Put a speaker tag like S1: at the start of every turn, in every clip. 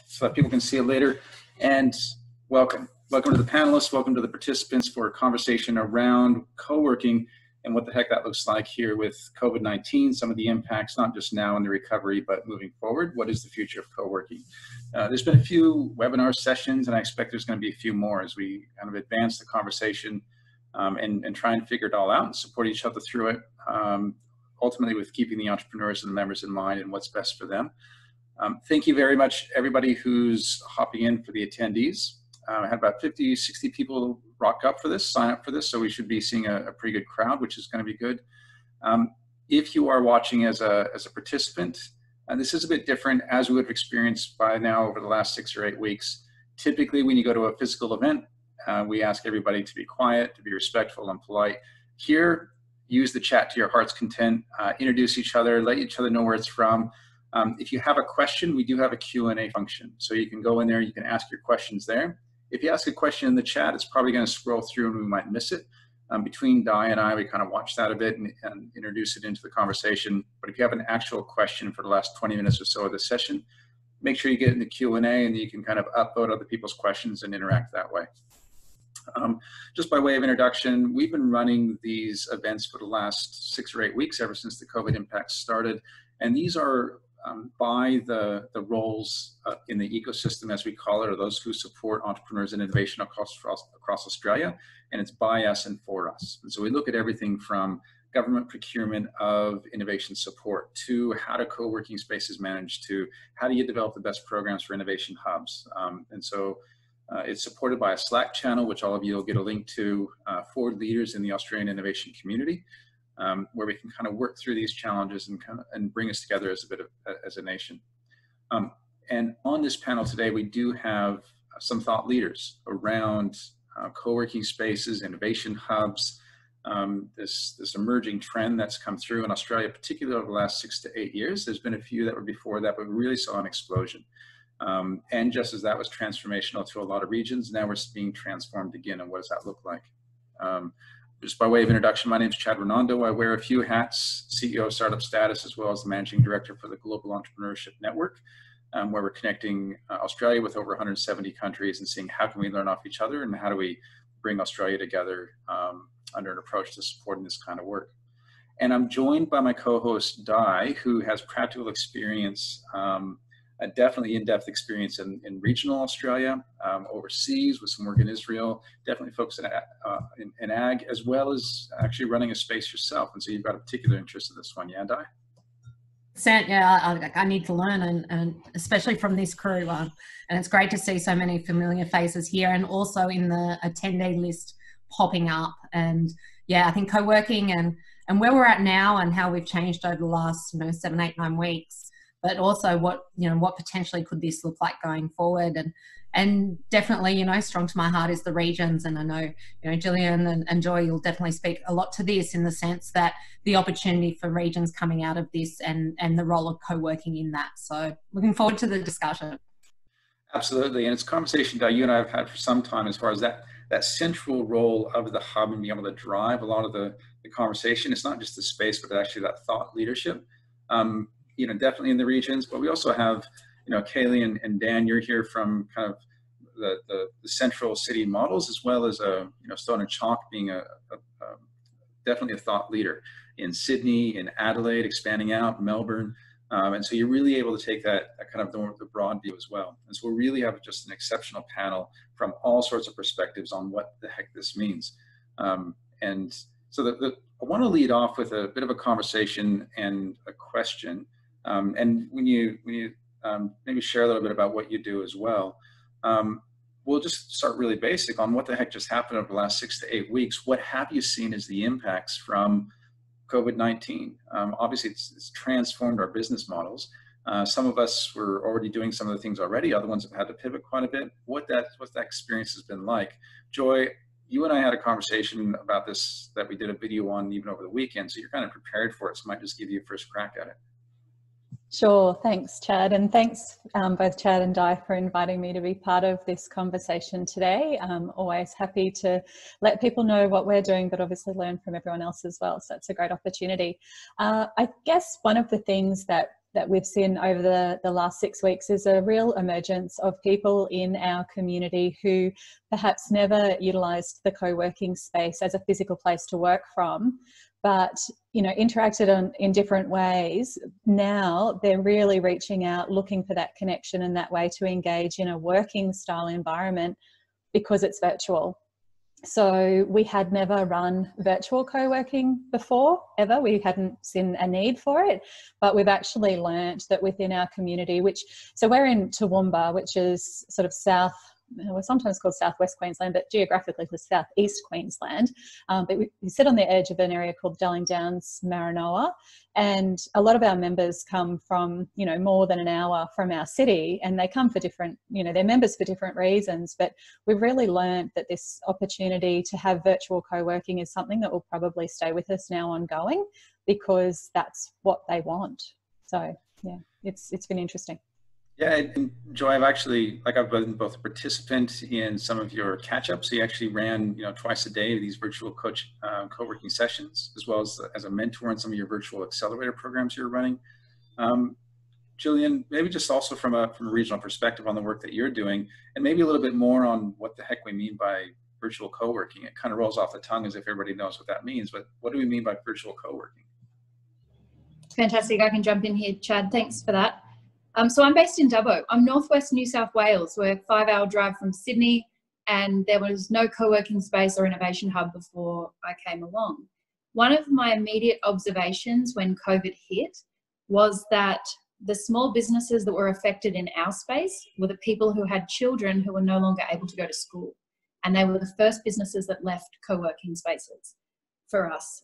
S1: so that people can see it later. And welcome to the panelists, welcome to the participants for a conversation around co-working and what the heck that looks like here with COVID-19, some of the impacts, not just now in the recovery, but moving forward. What is the future of co-working? There's been a few webinar sessions, and I expect there's going to be a few more as we kind of advance the conversation and try and figure it all out and support each other through it, ultimately with keeping the entrepreneurs and the members in mind and what's best for them. Thank you very much, everybody who's hopping in for the attendees. I had about 50, 60 people rock up for this, sign up for this, so we should be seeing a pretty good crowd, which is going to be good. If you are watching as a participant, this is a bit different as we would have experienced by now over the last 6 or 8 weeks. Typically, when you go to a physical event, we ask everybody to be quiet, to be respectful and polite. Here, use the chat to your heart's content, introduce each other, let each other know where it's from. If you have a question, we do have a Q&A function. So you can go in there, you can ask your questions there. If you ask a question in the chat, it's probably going to scroll through and we might miss it. Between Di and I, we kind of watch that a bit and introduce it into the conversation. But if you have an actual question for the last 20 minutes or so of the session, make sure you get in the Q&A and you can kind of upvote other people's questions and interact that way. Just by way of introduction, we've been running these events for the last 6 or 8 weeks, ever since the COVID impacts started. And these are by the roles in the ecosystem, as we call it, or those who support entrepreneurs and innovation across Australia, and it's by us and for us. And so we look at everything from government procurement of innovation support to how do co-working spaces manage, to how do you develop the best programs for innovation hubs. And so it's supported by a Slack channel, which all of you will get a link to, for leaders in the Australian innovation community. Where we can kind of work through these challenges and bring us together as a nation. And on this panel today, we do have some thought leaders around co-working spaces, innovation hubs, this emerging trend that's come through in Australia, particularly over the last 6 to 8 years. There's been a few that were before that, but we really saw an explosion. And just as that was transformational to a lot of regions, now we're being transformed again. And what does that look like? Just by way of introduction, my name is Chad Renando. I wear a few hats: CEO of Startup Status, as well as the Managing Director for the Global Entrepreneurship Network, where we're connecting Australia with over 170 countries and seeing how can we learn off each other and how do we bring Australia together under an approach to supporting this kind of work. And I'm joined by my co-host, Di, who has practical experience, definitely in-depth experience in regional Australia, overseas with some work in Israel, definitely focused in ag, as well as actually running a space yourself. And so you've got a particular interest in this one, yeah, Di?
S2: Yeah, I need to learn, and especially from this crew. And it's great to see so many familiar faces here and also in the attendee list popping up. And yeah, I think co-working and where we're at now and how we've changed over the last 7, 8, 9 weeks. But also what potentially could this look like going forward, and definitely, strong to my heart is the regions. And I know, Jillian and Joy, you'll definitely speak a lot to this in the sense that the opportunity for regions coming out of this and the role of co-working in that. So looking forward to the discussion.
S1: Absolutely, and it's a conversation that you and I have had for some time as far as that central role of the hub and being able to drive a lot of the conversation. It's not just the space, but actually that thought leadership. Definitely in the regions, but we also have, Kaylee and Dan, you're here from kind of the central city models, as well as Stone and Chalk being definitely a thought leader in Sydney, in Adelaide, expanding out, Melbourne. And so you're really able to take that kind of the broad view as well. And so we really have just an exceptional panel from all sorts of perspectives on what the heck this means. And so I want to lead off with a bit of a conversation and a question. And when you maybe share a little bit about what you do as well, we'll just start really basic on what the heck just happened over the last 6 to 8 weeks. What have you seen as the impacts from COVID-19? Obviously, it's transformed our business models. Some of us were already doing some of the things already. Other ones have had to pivot quite a bit. What that experience has been like. Joy, you and I had a conversation about this that we did a video on even over the weekend, so you're kind of prepared for it. So I might just give you a first crack at it.
S3: Sure, thanks Chad, and thanks both Chad and Di for inviting me to be part of this conversation today. I'm always happy to let people know what we're doing, but obviously learn from everyone else as well, so it's a great opportunity. I guess one of the things that that we've seen over the last 6 weeks is a real emergence of people in our community who perhaps never utilised the co-working space as a physical place to work from, but interacted in different ways. Now they're really reaching out, looking for that connection and that way to engage in a working style environment because it's virtual. So we had never run virtual co-working before, ever. We hadn't seen a need for it, but we've actually learnt that within our community, so we're in Toowoomba, which is sort of we're sometimes called southwest Queensland, but geographically we're southeast Queensland. But we sit on the edge of an area called Darling Downs, Maranoa, and a lot of our members come from, more than an hour from our city, and they come for different, they're members for different reasons. But we've really learned that this opportunity to have virtual co-working is something that will probably stay with us now ongoing, because that's what they want. So yeah, it's been interesting.
S1: Yeah, and Joy, I've been both a participant in some of your catch-ups. So you actually ran, twice a day these virtual co-working sessions, as well as a mentor in some of your virtual accelerator programs you're running. Jillian, maybe just also from a regional perspective on the work that you're doing, and maybe a little bit more on what the heck we mean by virtual co-working. It kind of rolls off the tongue as if everybody knows what that means, but what do we mean by virtual co-working?
S4: Fantastic. I can jump in here, Chad. Thanks for that. So I'm based in Dubbo. I'm northwest New South Wales. We're a 5-hour drive from Sydney, and there was no co-working space or innovation hub before I came along. One of my immediate observations when COVID hit was that the small businesses that were affected in our space were the people who had children who were no longer able to go to school. And they were the first businesses that left co-working spaces for us.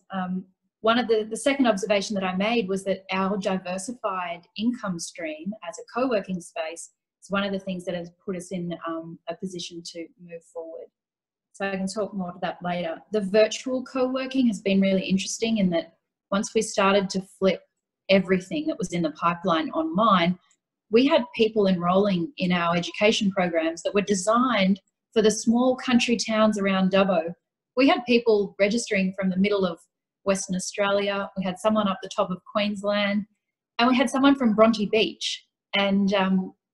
S4: One of the second observation that I made was that our diversified income stream as a co-working space is one of the things that has put us in a position to move forward. So I can talk more to that later. The virtual co-working has been really interesting in that once we started to flip everything that was in the pipeline online, we had people enrolling in our education programs that were designed for the small country towns around Dubbo. We had people registering from the middle of Western Australia, we had someone up the top of Queensland, and we had someone from Bronte Beach. And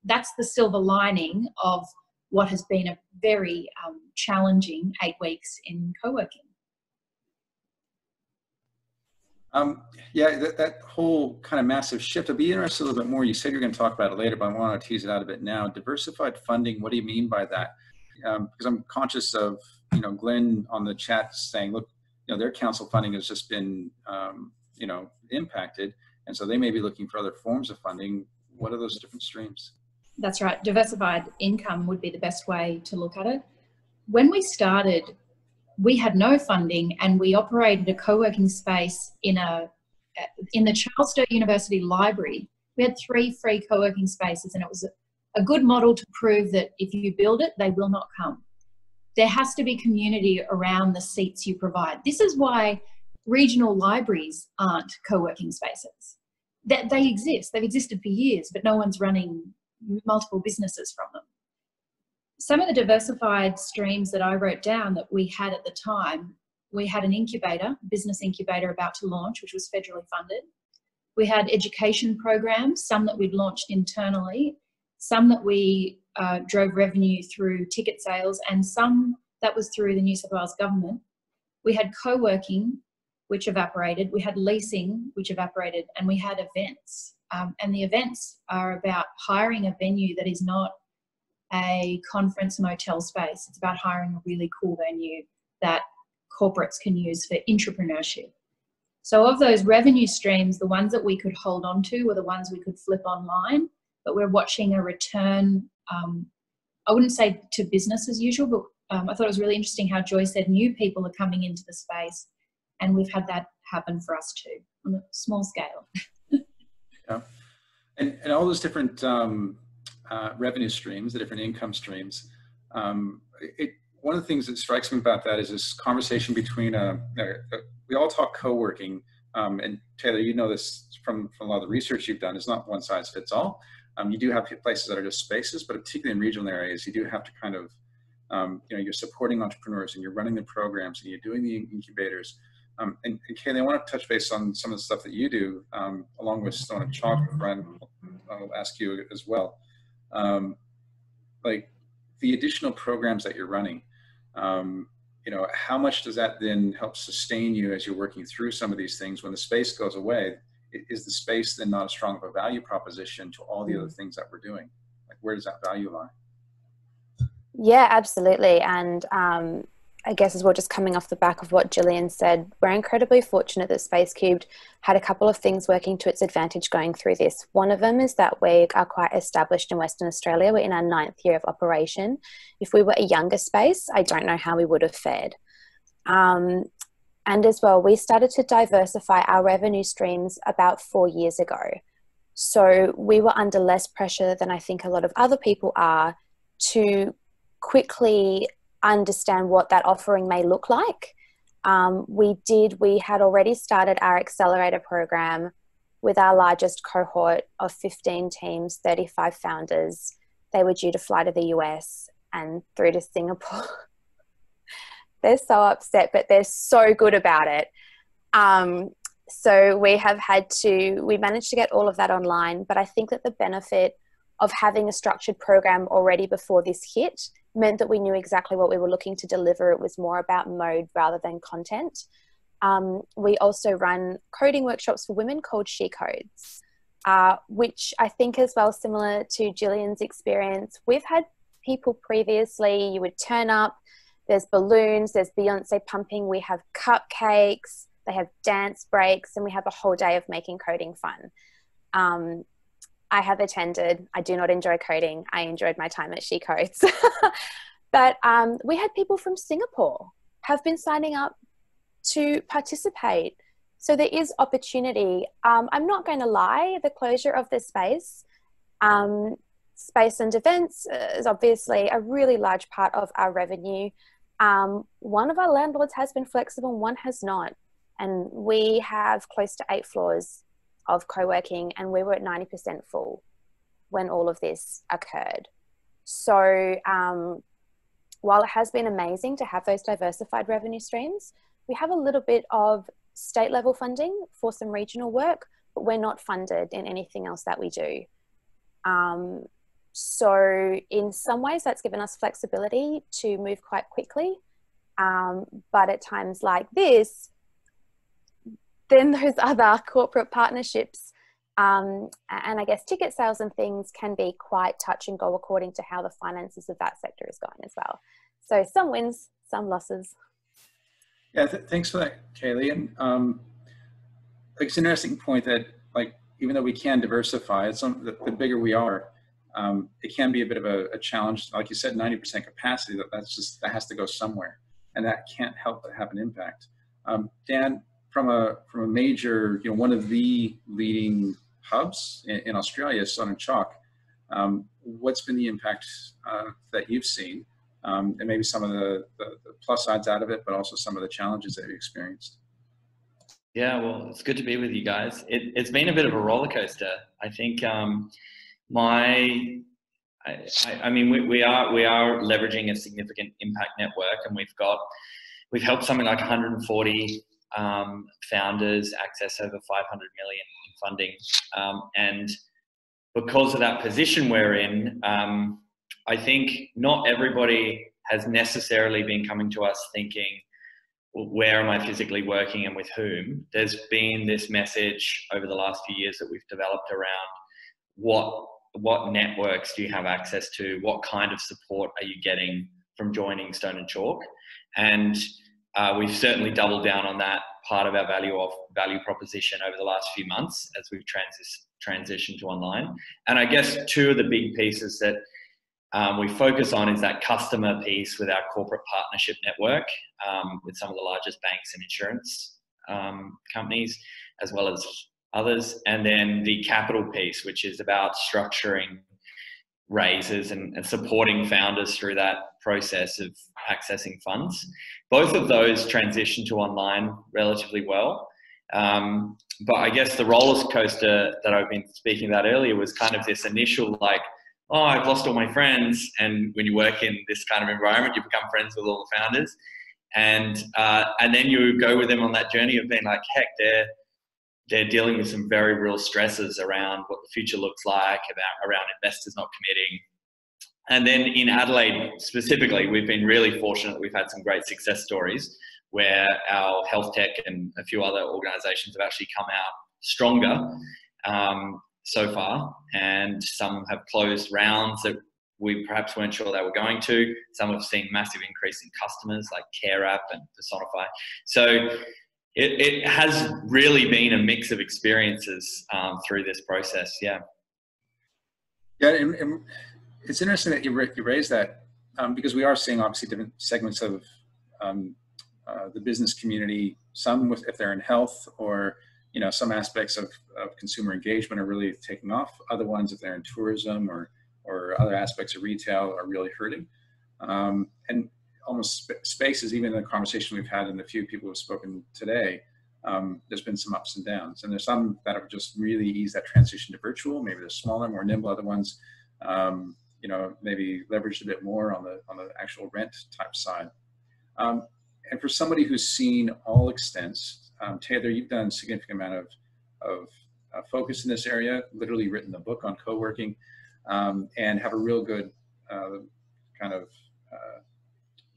S4: that's the silver lining of what has been a very challenging 8 weeks in co-working.
S1: Yeah, that whole kind of massive shift, I'd be interested a little bit more. You said you're going to talk about it later, but I want to tease it out a bit now. Diversified funding, what do you mean by that? Because I'm conscious of, Glenn on the chat saying, look, their council funding has just been, impacted. And so they may be looking for other forms of funding. What are those different streams?
S4: That's right. Diversified income would be the best way to look at it. When we started, we had no funding, and we operated a co-working space in the Charles Sturt University Library. We had 3 free co-working spaces, and it was a good model to prove that if you build it, they will not come. There has to be community around the seats you provide. This is why regional libraries aren't co-working spaces. They exist. They've existed for years, but no one's running multiple businesses from them. Some of the diversified streams that I wrote down that we had at the time, we had an incubator, business incubator about to launch, which was federally funded. We had education programs, some that we'd launched internally, some that we drove revenue through ticket sales, and some that was through the New South Wales government. We had co-working, which evaporated. We had leasing, which evaporated, and we had events. And the events are about hiring a venue that is not a conference motel space. It's about hiring a really cool venue that corporates can use for entrepreneurship. So of those revenue streams, the ones that we could hold on to were the ones we could flip online, but we're watching a return, I wouldn't say to business as usual, but I thought it was really interesting how Joy said new people are coming into the space, and we've had that happen for us too, on a small scale.
S1: Yeah. And all those different revenue streams, the different income streams, one of the things that strikes me about that is this conversation between, we all talk co-working, and Taylor, you know this from a lot of the research you've done, it's not one size fits all. You do have places that are just spaces, but particularly in regional areas, you do have to kind of, you're supporting entrepreneurs and you're running the programs and you're doing the incubators. And Kaylee, I want to touch base on some of the stuff that you do, along with Stone and Chalk. Brian, I'll ask you as well. Like the additional programs that you're running, you know, how much does that then help sustain you as you're working through some of these things? When the space goes away, is the space then not as strong of a value proposition to all the other things that we're doing? Like, where does that value lie?
S5: Yeah, absolutely. And I guess as well, just coming off the back of what Jillian said, we're incredibly fortunate that Spacecubed had a couple of things working to its advantage going through this. One of them is that we are quite established in Western Australia. We're in our 9th year of operation. If we were a younger space, I don't know how we would have fared. And as well, we started to diversify our revenue streams about 4 years ago. So we were under less pressure than I think a lot of other people are to quickly understand what that offering may look like. We had already started our accelerator program with our largest cohort of 15 teams, 35 founders. They were due to fly to the US and through to Singapore. They're so upset, but they're so good about it. So we managed to get all of that online, but I think that the benefit of having a structured program already before this hit meant that we knew exactly what we were looking to deliver. It was more about mode rather than content. We also run coding workshops for women called She Codes, which I think as well, similar to Jillian's experience, we've had people previously, you would turn up, there's balloons, there's Beyonce pumping, we have cupcakes, they have dance breaks, and we have a whole day of making coding fun. I have attended. I do not enjoy coding. I enjoyed my time at She Codes. But we had people from Singapore have been signing up to participate. So there is opportunity. I'm not going to lie, the closure of this space, space and events is obviously a really large part of our revenue. One of our landlords has been flexible, one has not. And we have close to 8 floors of co-working, and we were at 90% full when all of this occurred. So while it has been amazing to have those diversified revenue streams, we have a little bit of state level funding for some regional work, but we're not funded in anything else that we do. So in some ways that's given us flexibility to move quite quickly. But at times like this, then those other corporate partnerships and I guess ticket sales and things can be quite touch and go according to how the finances of that sector is going as well. So some wins, some losses.
S1: Yeah, thanks for that, Kaylee. And like, it's an interesting point that, like, even though we can diversify, the bigger we are, it can be a bit of a challenge. Like you said, 90% capacity, that has to go somewhere, and that can't help but have an impact. Dan, from a major, you know, one of the leading hubs in Australia, Stone and Chalk, what's been the impact that you've seen, and maybe some of the plus sides out of it, but also some of the challenges that you've experienced?
S6: Yeah, well, it's good to be with you guys. It's been a bit of a roller coaster. I think I mean, we are leveraging a significant impact network, and we've helped something like 140 founders access over 500 million in funding. And because of that position we're in, I think not everybody has necessarily been coming to us thinking, well, where am I physically working and with whom? There's been this message over the last few years that we've developed around what networks do you have access to? What kind of support are you getting from joining Stone and Chalk? And we've certainly doubled down on that part of our value proposition over the last few months as we've transitioned to online. And I guess two of the big pieces that we focus on is that customer piece with our corporate partnership network with some of the largest banks and insurance companies, as well as others. And then the capital piece, which is about structuring raises and supporting founders through that process of accessing funds. Both of those transition to online relatively well. But I guess the roller coaster that I've been speaking about earlier was kind of this initial like, oh, I've lost all my friends. And when you work in this kind of environment, you become friends with all the founders. And then you go with them on that journey of being like, heck, they're dealing with some very real stresses around what the future looks like, around investors not committing. And then in Adelaide specifically, we've been really fortunate that we've had some great success stories where our health tech and a few other organisations have actually come out stronger so far, and some have closed rounds that we perhaps weren't sure they were going to. Some have seen massive increase in customers like Care App and Personify. So it has really been a mix of experiences through this process. Yeah.
S1: Yeah, and it's interesting that you raise that because we are seeing obviously different segments of the business community. Some if they're in health, or some aspects of consumer engagement are really taking off. Other ones, if they're in tourism or other aspects of retail, are really hurting. And almost spaces, even in the conversation we've had and the few people who have spoken today, there's been some ups and downs. And there's some that have just really eased that transition to virtual. Maybe they're smaller, more nimble. Other ones, maybe leveraged a bit more on the actual rent type side. And for somebody who's seen all extents, Taylor, you've done a significant amount of focus in this area, literally written a book on co-working, and have a real good kind of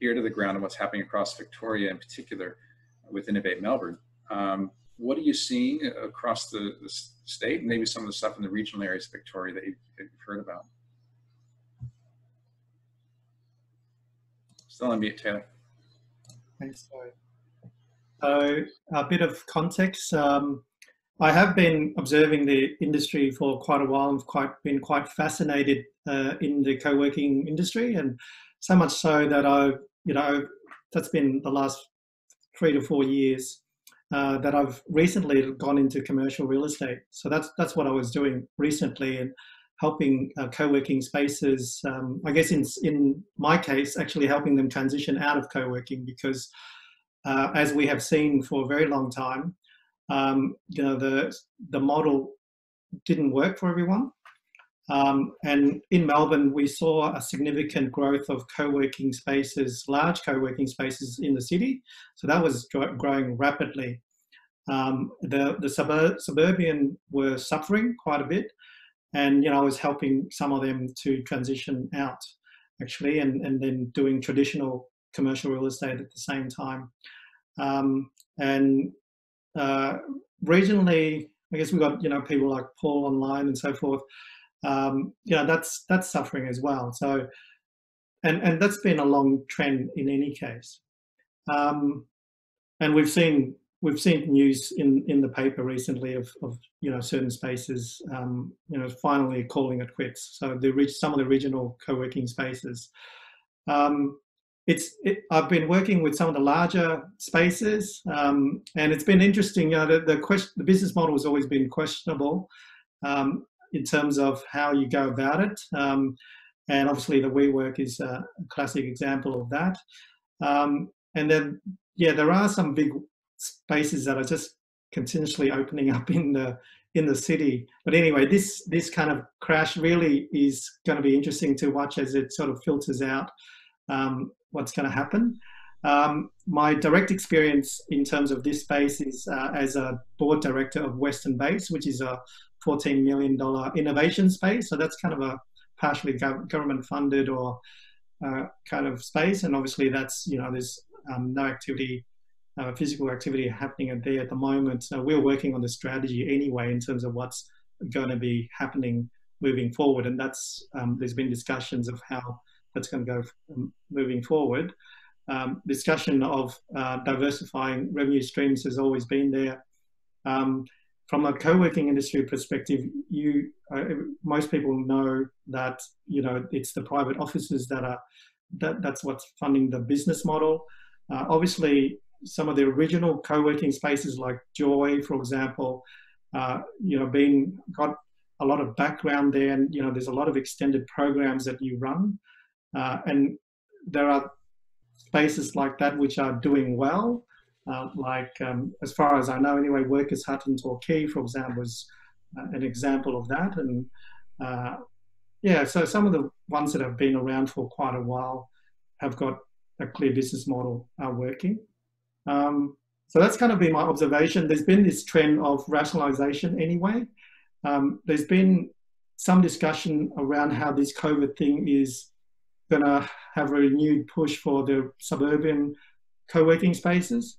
S1: ear to the ground of what's happening across Victoria in particular with Innovate Melbourne. What are you seeing across the state, and maybe some of the stuff in the regional areas of Victoria that you've heard about? Still on mute, Taylor.
S7: Thanks, sorry. So a bit of context. I have been observing the industry for quite a while and been quite fascinated in the co-working industry, and so much so that that's been the last 3 to 4 years that I've recently gone into commercial real estate. So that's what I was doing recently, and helping co-working spaces, I guess in my case, actually helping them transition out of co-working, because as we have seen for a very long time, the model didn't work for everyone. And in Melbourne, we saw a significant growth of co-working spaces, large co-working spaces in the city. So that was growing rapidly. The suburban were suffering quite a bit. And, I was helping some of them to transition out, actually, and then doing traditional commercial real estate at the same time. Regionally, I guess we've got, people like Paul online and so forth. That's suffering as well. So, and that's been a long trend in any case. And we've seen news in the paper recently of certain spaces finally calling it quits. So some of the regional co-working spaces. I've been working with some of the larger spaces, and it's been interesting. The business model has always been questionable in terms of how you go about it, and obviously the WeWork is a classic example of that. And then there are some big spaces that are just continuously opening up in the city. But anyway, this kind of crash really is going to be interesting to watch as it sort of filters out what's going to happen. My direct experience in terms of this space is as a board director of Western Base, which is a $14 million innovation space. So that's kind of a partially government funded or kind of space. And obviously that's, there's no activity, physical activity happening there at the moment. So we're working on the strategy anyway in terms of what's going to be happening moving forward. And that's, there's been discussions of how that's going to go moving forward. Discussion of diversifying revenue streams has always been there. From a co-working industry perspective, most people know that it's the private offices that's what's funding the business model. Obviously, some of the original co-working spaces like Joy, for example, got a lot of background there, and there's a lot of extended programs that you run, and there are spaces like that which are doing well. As far as I know anyway, Workers Hut in Torquay, for example, is an example of that. And so some of the ones that have been around for quite a while have got a clear business model are working. So that's kind of been my observation. There's been this trend of rationalisation anyway. There's been some discussion around how this COVID thing is going to have a renewed push for the suburban co-working spaces.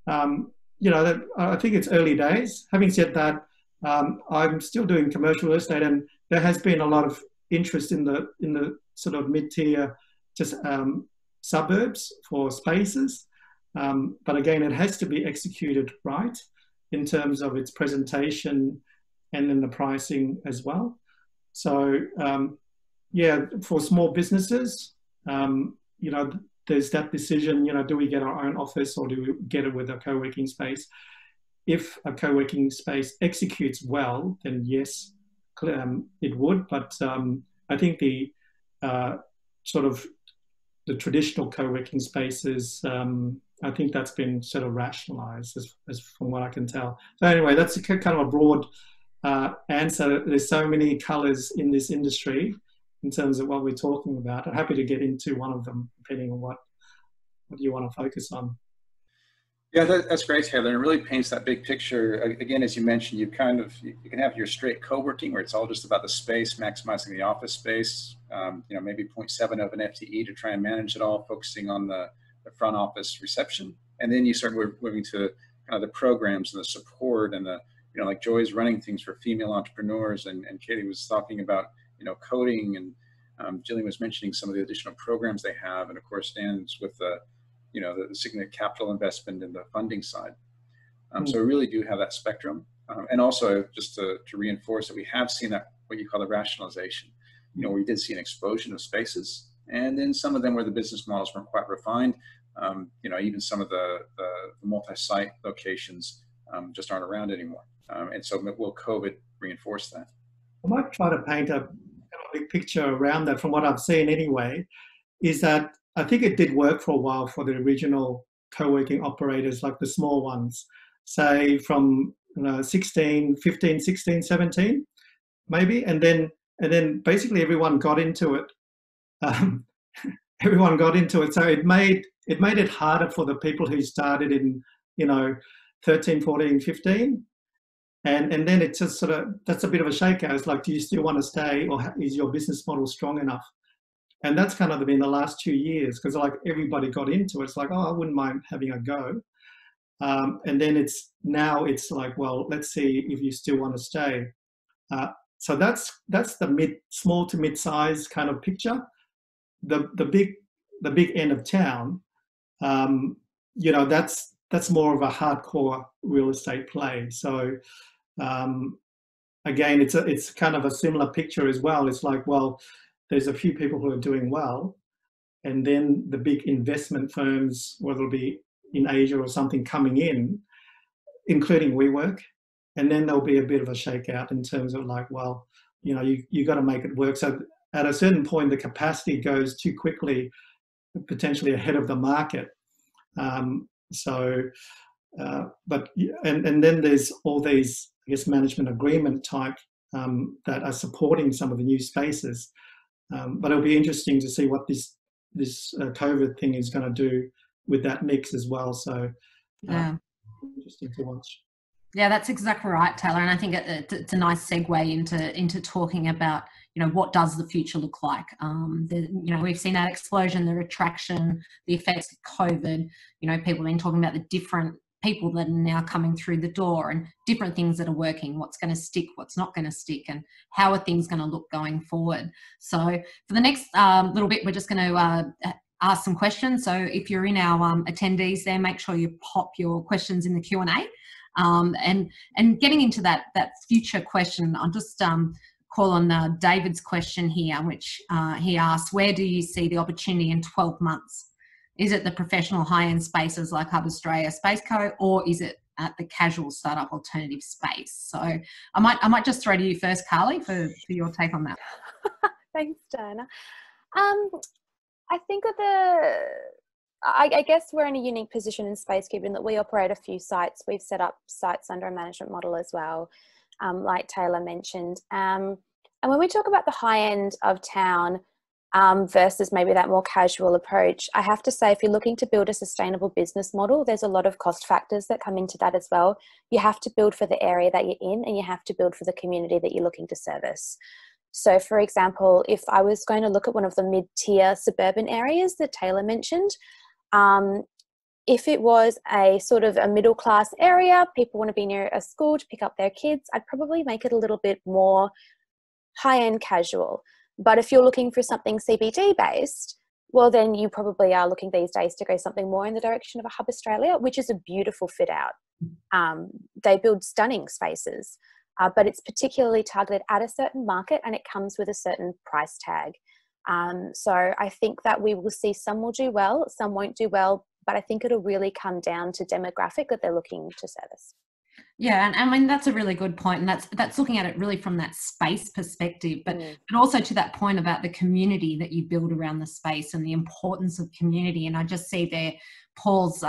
S7: You know, I think it's early days. Having said that, I'm still doing commercial real estate, and there has been a lot of interest in the sort of mid-tier just suburbs for spaces. But again, it has to be executed right in terms of its presentation and then the pricing as well. So yeah, for small businesses, you know, there's that decision, you know, do we get our own office or do we get it with a co-working space? If a co-working space executes well, then yes, it would. But I think the sort of the traditional co-working spaces, I think that's been sort of rationalised as from what I can tell. So anyway, that's a kind of a broad answer. There's so many colours in this industry in terms of what we're talking about. I'm happy to get into one of them, depending on what you want to focus on.
S1: Yeah, that's great, Taylor. It really paints that big picture. Again, as you mentioned, you can have your straight co-working where it's all just about the space, maximizing the office space, you know, maybe 0.7 of an FTE to try and manage it all, focusing on the front office reception. And then you start moving to kind of the programs and the support and the, you know, like Joy's running things for female entrepreneurs, and Katie was talking about, you know, coding, and Jillian was mentioning some of the additional programs they have, and of course Dan's with the, you know, the significant capital investment in the funding side. So we really do have that spectrum. And also just to reinforce that we have seen that, what you call the rationalization. You know, we did see an explosion of spaces, and then some of them where the business models weren't quite refined. You know, even some of the multi-site locations just aren't around anymore. And so will COVID reinforce that?
S7: I might try to paint a big picture around that from what I've seen anyway, is that I think it did work for a while for the original co-working operators, like the small ones, say from 15, 16, 17, maybe. And then basically everyone got into it. Everyone got into it. So it made it harder for the people who started in, you know, 13, 14, 15. And then it's just sort of, that's a bit of a shakeout. It's like, do you still want to stay, or is your business model strong enough? And that's kind of been the last 2 years, because like everybody got into it. It's like, oh, I wouldn't mind having a go. And then it's like, well, let's see if you still want to stay. So that's the small to mid-size kind of picture. The big end of town, you know, that's more of a hardcore real estate play. So again, it's kind of a similar picture as well. It's like, well, there's a few people who are doing well, and then the big investment firms, whether it'll be in Asia or something, coming in, including WeWork, and then there'll be a bit of a shakeout in terms of like, well, you know, you got to make it work. So at a certain point, the capacity goes too quickly, potentially ahead of the market. But then there's all these, I guess, management agreement type that are supporting some of the new spaces. But it'll be interesting to see what this COVID thing is going to do with that mix as well. So
S2: yeah,
S7: interesting to watch.
S2: Yeah, that's exactly right, Taylor. And I think it's a nice segue into talking about, you know, what does the future look like? You know, we've seen that explosion, the retraction, the effects of COVID. You know, people have been talking about the different people that are now coming through the door and different things that are working, what's going to stick, what's not going to stick, and how are things going to look going forward. So for the next little bit, we're just going to ask some questions. So if you're in our attendees there, make sure you pop your questions in the Q&A. And getting into that future question, I'll just call on David's question here, which he asks, where do you see the opportunity in 12 months? Is it the professional high-end spaces like Hub Australia, Spacecubed, or is it at the casual startup alternative space? So I might just throw to you first, Carly, for your take on that.
S5: Thanks, Diana. I think that I guess we're in a unique position in Spacecubed in that we operate a few sites. We've set up sites under a management model as well, like Taylor mentioned. And when we talk about the high end of town, versus maybe that more casual approach. I have to say, if you're looking to build a sustainable business model, there's a lot of cost factors that come into that as well. You have to build for the area that you're in, and you have to build for the community that you're looking to service. So for example, if I was going to look at one of the mid-tier suburban areas that Taylor mentioned, if it was a sort of a middle-class area, people want to be near a school to pick up their kids, I'd probably make it a little bit more high-end casual. But if you're looking for something CBD based, well, then you probably are looking these days to go something more in the direction of a Hub Australia, which is a beautiful fit out. They build stunning spaces, but it's particularly targeted at a certain market, and it comes with a certain price tag. So I think that we will see some will do well, some won't do well, but I think it'll really come down to demographic that they're looking to service.
S2: Yeah, and I mean, that's a really good point, and that's looking at it really from that space perspective, but also to that point about the community that you build around the space and the importance of community. And I just see there Paul's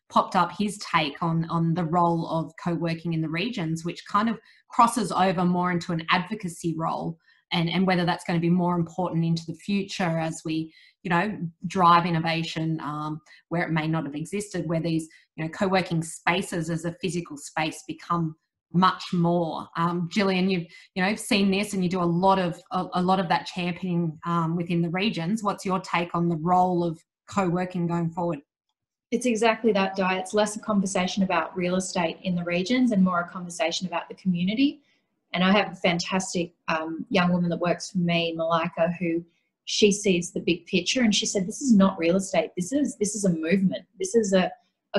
S2: popped up his take on the role of co-working in the regions, which kind of crosses over more into an advocacy role, and whether that's going to be more important into the future as we, you know, drive innovation where it may not have existed, where these, you know, co-working spaces as a physical space become much more. Jillian, you've seen this, and you do a lot of that championing within the regions. What's your take on the role of co-working going forward?
S4: It's exactly that, Di. It's less a conversation about real estate in the regions and more a conversation about the community. And I have a fantastic young woman that works for me, Malika, who she sees the big picture, and she said, this is not real estate. This is a movement. This is a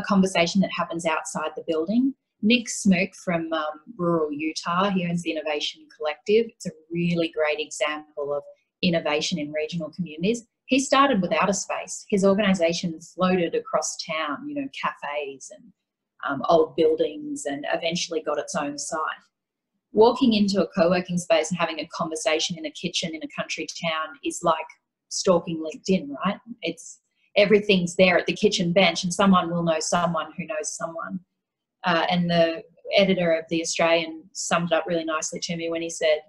S4: conversation that happens outside the building. Nick Smook from rural Utah, he owns the Innovation Collective. It's a really great example of innovation in regional communities. He started without a space. His organisation floated across town, you know, cafes and old buildings, and eventually got its own site. Walking into a co-working space and having a conversation in a kitchen in a country town is like stalking LinkedIn, right? Everything's there at the kitchen bench, and someone will know someone who knows someone. And the editor of The Australian summed it up really nicely to me when he said,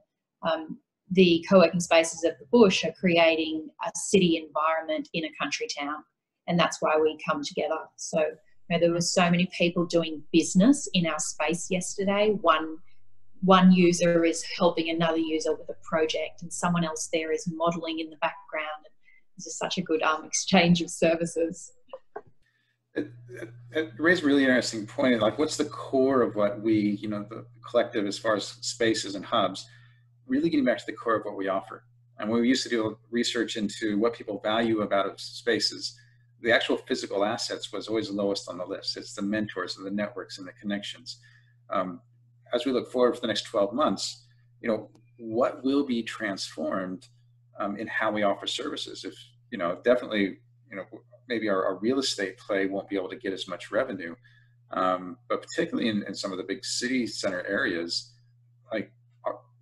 S4: the co-working spaces of the bush are creating a city environment in a country town, and that's why we come together. So, you know, there were so many people doing business in our space yesterday. One user is helping another user with a project, and someone else there is modelling in the background. This is such a good exchange of services.
S1: It raised a really interesting point. Like, what's the core of what we, you know, the collective, as far as spaces and hubs, really getting back to the core of what we offer. And when we used to do research into what people value about spaces, the actual physical assets was always the lowest on the list. It's the mentors and the networks and the connections. As we look forward for the next 12 months, you know, what will be transformed in how we offer services? If, you know, definitely, you know, maybe our real estate play won't be able to get as much revenue, but particularly in some of the big city center areas, like,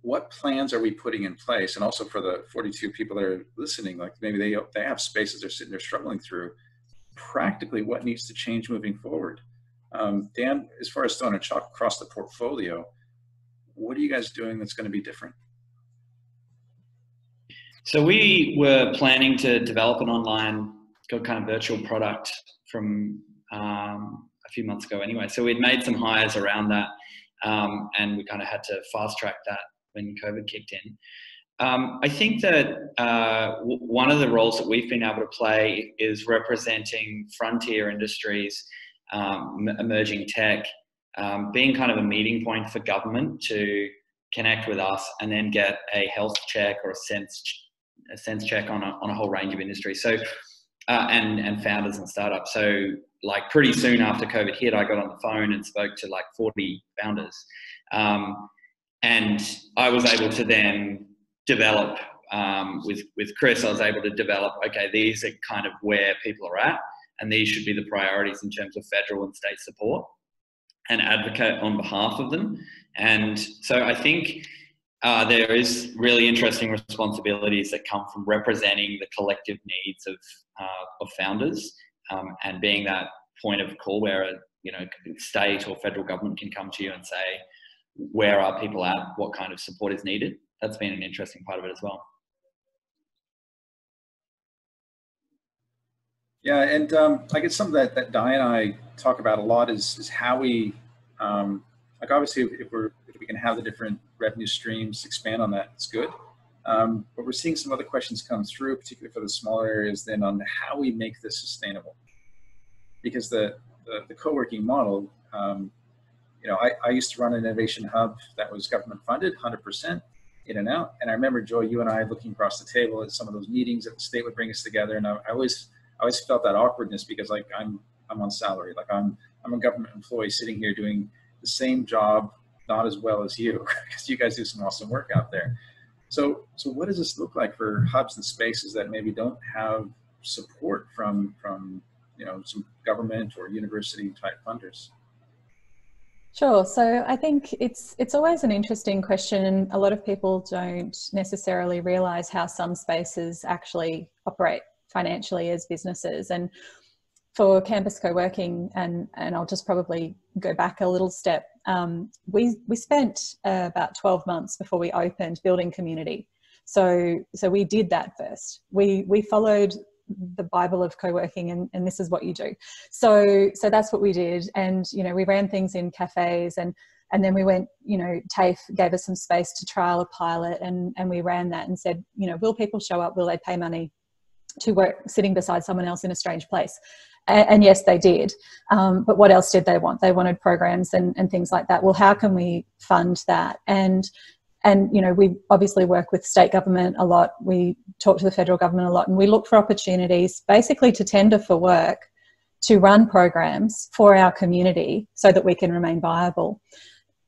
S1: what plans are we putting in place? And also for the 42 people that are listening, like maybe they have spaces they're sitting there struggling through. Practically, what needs to change moving forward? Dan, as far as throwing a chalk across the portfolio, what are you guys doing that's going to be different?
S6: So we were planning to develop an online kind of virtual product from a few months ago anyway. So we'd made some hires around that, and we kind of had to fast track that when COVID kicked in. I think that one of the roles that we've been able to play is representing frontier industries, emerging tech, being kind of a meeting point for government to connect with us and then get a health check or a sense check on a whole range of industries. So, and founders and startups. So like pretty soon after COVID hit, I got on the phone and spoke to like 40 founders. And I was able to then develop, with Chris, I was able to develop, okay, these are kind of where people are at, and these should be the priorities in terms of federal and state support, and advocate on behalf of them. And so I think there is really interesting responsibilities that come from representing the collective needs of founders, and being that point of call where a, you know, state or federal government can come to you and say, where are people at? What kind of support is needed? That's been an interesting part of it as well.
S1: Yeah, and I guess something that Di and I talk about a lot is how we, like obviously if we can have the different revenue streams, expand on that, it's good. But we're seeing some other questions come through, particularly for the smaller areas, then on how we make this sustainable. Because the co-working model, you know, I used to run an innovation hub that was government funded, 100% in and out. And I remember, Joy, you and I looking across the table at some of those meetings that the state would bring us together, and I always felt that awkwardness because like I'm on salary, like I'm a government employee sitting here doing the same job, not as well as you, because you guys do some awesome work out there. So what does this look like for hubs and spaces that maybe don't have support from you know, some government or university type funders?
S3: Sure. So I think it's always an interesting question, and a lot of people don't necessarily realise how some spaces actually operate financially as businesses. And for campus co-working, and I'll just probably go back a little step, we spent about 12 months before we opened building community. So we did that first. We followed the Bible of co-working, and this is what you do. So that's what we did. And, you know, we ran things in cafes, and then we went, you know, TAFE gave us some space to trial a pilot, and we ran that and said, you know, will people show up? Will they pay money to work sitting beside someone else in a strange place? And yes, they did. But what else did they want? They wanted programs and things like that. Well, how can we fund that? And you know, we obviously work with state government a lot. We talk to the federal government a lot, and we look for opportunities basically to tender for work to run programs for our community so that we can remain viable.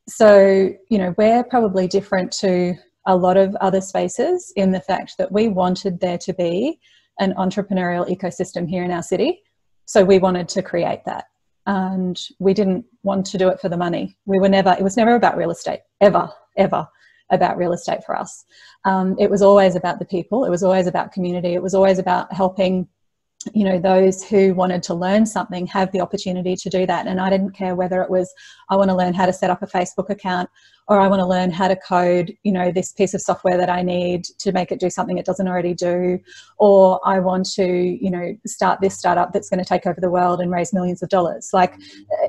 S3: So, you know, we're probably different to a lot of other spaces in the fact that we wanted there to be an entrepreneurial ecosystem here in our city. So we wanted to create that, and we didn't want to do it for the money. It was never about real estate, ever about real estate for us. It was always about the people. It was always about community. It was always about helping, you know, those who wanted to learn something have the opportunity to do that. And I didn't care whether it was, I want to learn how to set up a Facebook account, or I want to learn how to code, you know, this piece of software that I need to make it do something it doesn't already do, or I want to, you know, start this startup that's going to take over the world and raise millions of dollars. Like,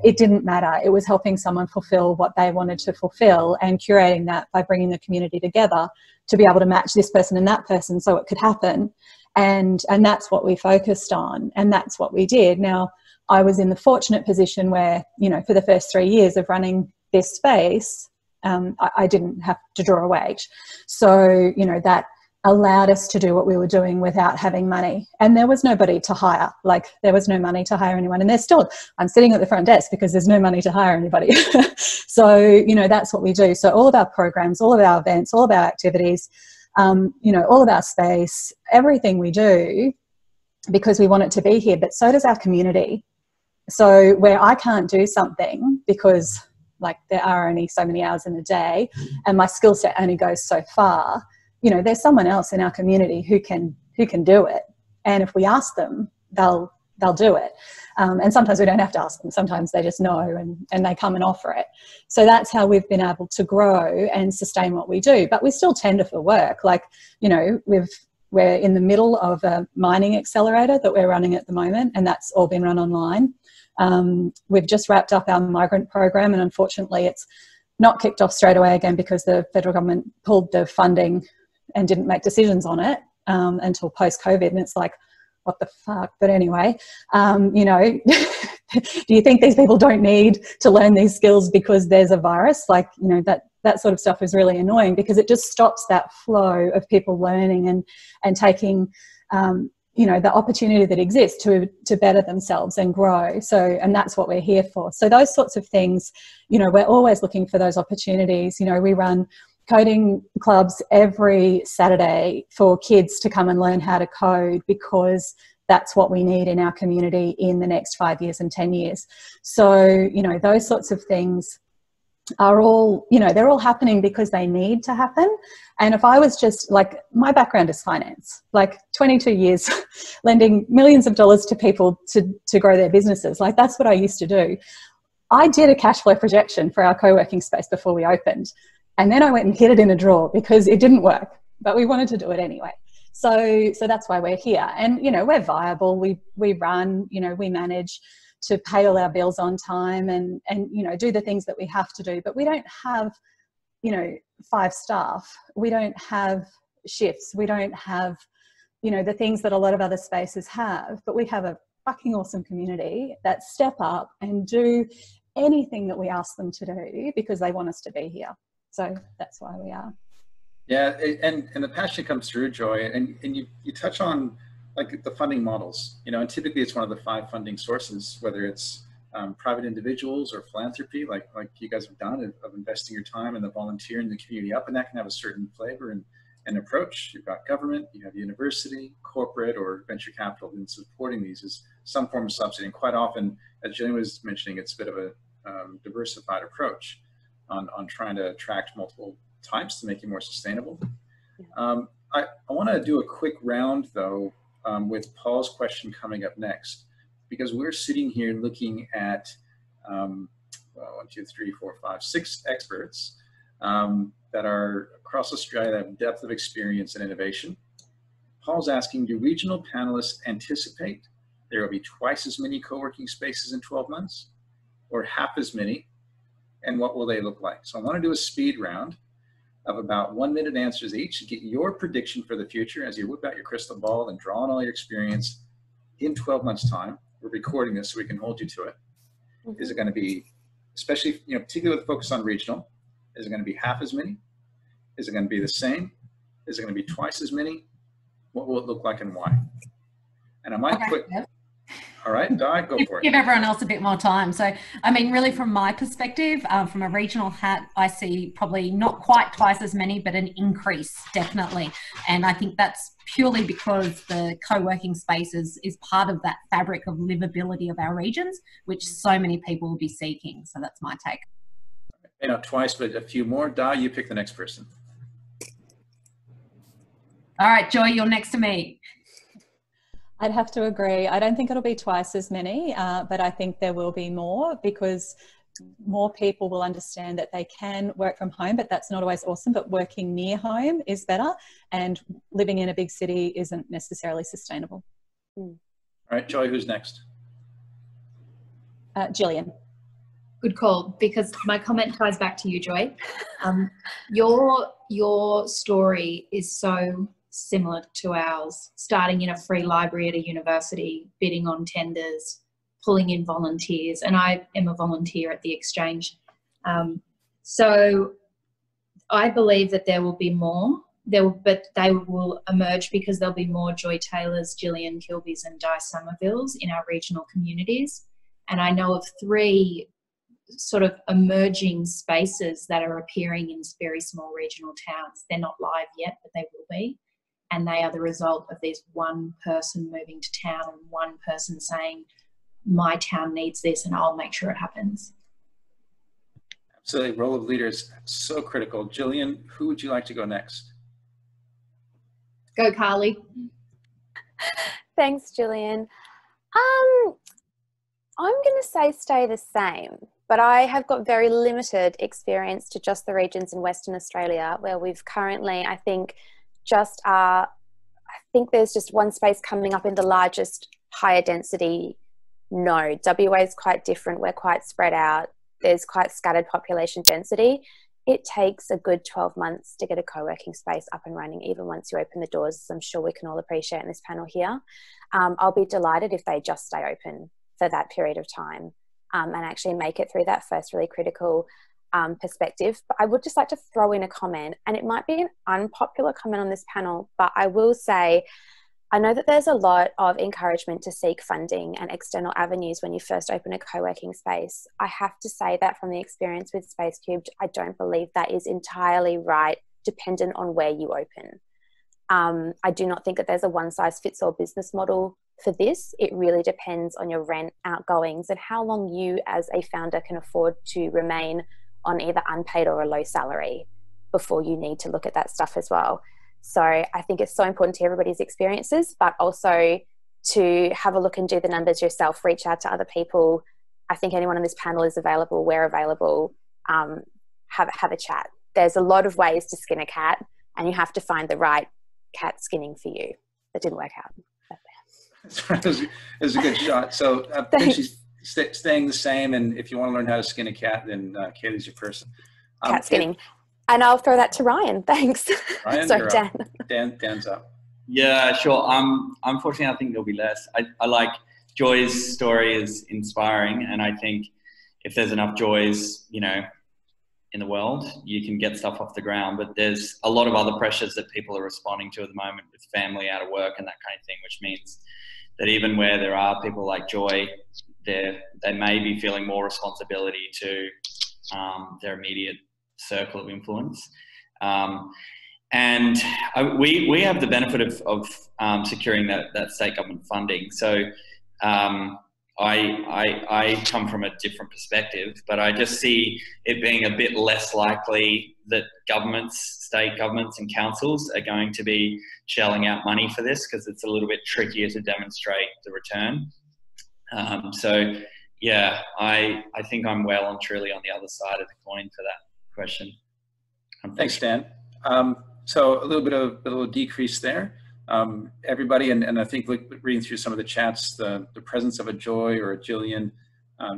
S3: it didn't matter. It was helping someone fulfill what they wanted to fulfill, and curating that by bringing the community together to be able to match this person and that person so it could happen. And that's what we focused on, and that's what we did. Now, I was in the fortunate position where, you know, for the first 3 years of running this space, I didn't have to draw a wage. So, you know, that allowed us to do what we were doing without having money. And there was nobody to hire. Like, there was no money to hire anyone. And I'm sitting at the front desk because there's no money to hire anybody. So, you know, that's what we do. So all of our programs, all of our events, all of our activities, you know, all of our space, everything we do, because we want it to be here, but so does our community. So where I can't do something because, like, there are only so many hours in a day and my skill set only goes so far, you know, there's someone else in our community who can do it. And if we ask them, they'll do it. And sometimes we don't have to ask them. Sometimes they just know and they come and offer it. So that's how we've been able to grow and sustain what we do. But we still tender for work. Like, you know, we're in the middle of a mining accelerator that we're running at the moment, and that's all been run online. We've just wrapped up our migrant program, and unfortunately it's not kicked off straight away again because the federal government pulled the funding and didn't make decisions on it until post-COVID. And it's like, what the fuck? But anyway, you know, do you think these people don't need to learn these skills because there's a virus? Like, you know, that sort of stuff is really annoying because it just stops that flow of people learning and taking, you know, the opportunity that exists to better themselves and grow. So, and that's what we're here for. So those sorts of things, you know, we're always looking for those opportunities. You know, we run coding clubs every Saturday for kids to come and learn how to code because that's what we need in our community in the next 5 years and 10 years. So, you know, those sorts of things are all, you know, they're all happening because they need to happen. And if I was just, like, my background is finance, like 22 years lending millions of dollars to people to grow their businesses. Like, that's what I used to do. I did a cash flow projection for our co-working space before we opened. And then I went and hid it in a drawer because it didn't work, but we wanted to do it anyway. So that's why we're here. And, you know, we're viable. We run, you know, we manage to pay all our bills on time and, you know, do the things that we have to do. But we don't have, you know, 5 staff. We don't have shifts. We don't have, you know, the things that a lot of other spaces have. But we have a fucking awesome community that step up and do anything that we ask them to do because they want us to be here. So that's why we are.
S1: Yeah, and the passion comes through, Joy, and you touch on like the funding models, you know, and typically it's one of the 5 funding sources, whether it's private individuals or philanthropy, like you guys have done, of investing your time and the volunteer in the community up, and that can have a certain flavor and approach. You've got government, you have university, corporate, or venture capital, and supporting these is some form of subsidy. And quite often, as Jillian was mentioning, it's a bit of a diversified approach on trying to attract multiple types to make it more sustainable. I want to do a quick round though, with Paul's question coming up next, because we're sitting here looking at 1, 2, 3, 4, 5, 6 experts that are across Australia that have depth of experience and innovation. Paul's asking, do regional panelists anticipate there will be twice as many co-working spaces in 12 months or half as many? And what will they look like? So I want to do a speed round of about 1-minute answers each to get your prediction for the future as you whip out your crystal ball and draw on all your experience in 12 months time. We're recording this so we can hold you to it. Mm-hmm. Is it going to be, especially, you know, particularly with focus on regional, is it going to be half as many? Is it going to be the same? Is it going to be twice as many? What will it look like and why? And I might put, all right, Di, go for it.
S2: Give everyone else a bit more time. So, I mean, really from my perspective, from a regional hat, I see probably not quite twice as many, but an increase definitely. And I think that's purely because the co-working spaces is part of that fabric of livability of our regions, which so many people will be seeking. So that's my take.
S1: Maybe not twice, but a few more. Di, you pick the next person.
S2: All right, Joy, you're next to me.
S3: I'd have to agree. I don't think it'll be twice as many, but I think there will be more because more people will understand that they can work from home, but that's not always awesome, but working near home is better, and living in a big city isn't necessarily sustainable.
S1: All right, Joy, who's next?
S3: Jillian.
S4: Good call, because my comment ties back to you, Joy. Your story is so similar to ours, starting in a free library at a university, bidding on tenders, pulling in volunteers, and I am a volunteer at the Exchange. So I believe that there will be more, but they will emerge because there'll be more Joy Taylors, Jillian Kilbys and Di Somervilles in our regional communities. And I know of 3 sort of emerging spaces that are appearing in very small regional towns. They're not live yet, but they will be. And they are the result of this one person moving to town and one person saying, my town needs this and I'll make sure it happens.
S1: Absolutely. Role of leader is so critical. Jillian, who would you like to go next?
S4: Go, Carly.
S5: Thanks, Jillian. I'm going to say stay the same, but I have got very limited experience to just the regions in Western Australia where we've currently, I think there's just one space coming up in the largest higher density node. WA is quite different. We're quite spread out. There's quite scattered population density. It takes a good 12 months to get a co-working space up and running, even once you open the doors, as I'm sure we can all appreciate in this panel here. I'll be delighted if they just stay open for that period of time and actually make it through that first really critical perspective. But I would just like to throw in a comment, and it might be an unpopular comment on this panel, but I will say I know that there's a lot of encouragement to seek funding and external avenues when you first open a co-working space. I have to say that from the experience with Spacecubed, I don't believe that is entirely right, dependent on where you open. I do not think that there's a one-size-fits-all business model for this. It really depends on your rent, outgoings, and how long you as a founder can afford to remain on either unpaid or a low salary before you need to look at that stuff as well. So I think it's so important to everybody's experiences, but also to have a look and do the numbers yourself, reach out to other people. I think anyone on this panel is available, we're available, have a chat. There's a lot of ways to skin a cat, and you have to find the right cat skinning for you. That didn't work out.
S1: It was a good shot. So she's staying the same, and if you want to learn how to skin a cat, then Kaylee's your person.
S5: Cat skinning. And I'll throw that to Ryan. Thanks.
S1: Ryan,
S5: sorry, Dan.
S1: Dan's up.
S6: Yeah, sure. Unfortunately, I think there'll be less. I like Joy's story is inspiring, and I think if there's enough Joys, you know, in the world, you can get stuff off the ground. But there's a lot of other pressures that people are responding to at the moment, with family, out of work, and that kind of thing, which means that even where there are people like Joy, they may be feeling more responsibility to their immediate circle of influence. And we have the benefit of securing that state government funding. So I come from a different perspective, but I just see it being a bit less likely that state governments and councils are going to be shelling out money for this, because it's a little bit trickier to demonstrate the return. So yeah, I think I'm well and truly on the other side of the coin for that question.
S1: Thanks, Dan. So a little decrease there. Everybody, and I think reading through some of the chats, the presence of a Joy or a Jillian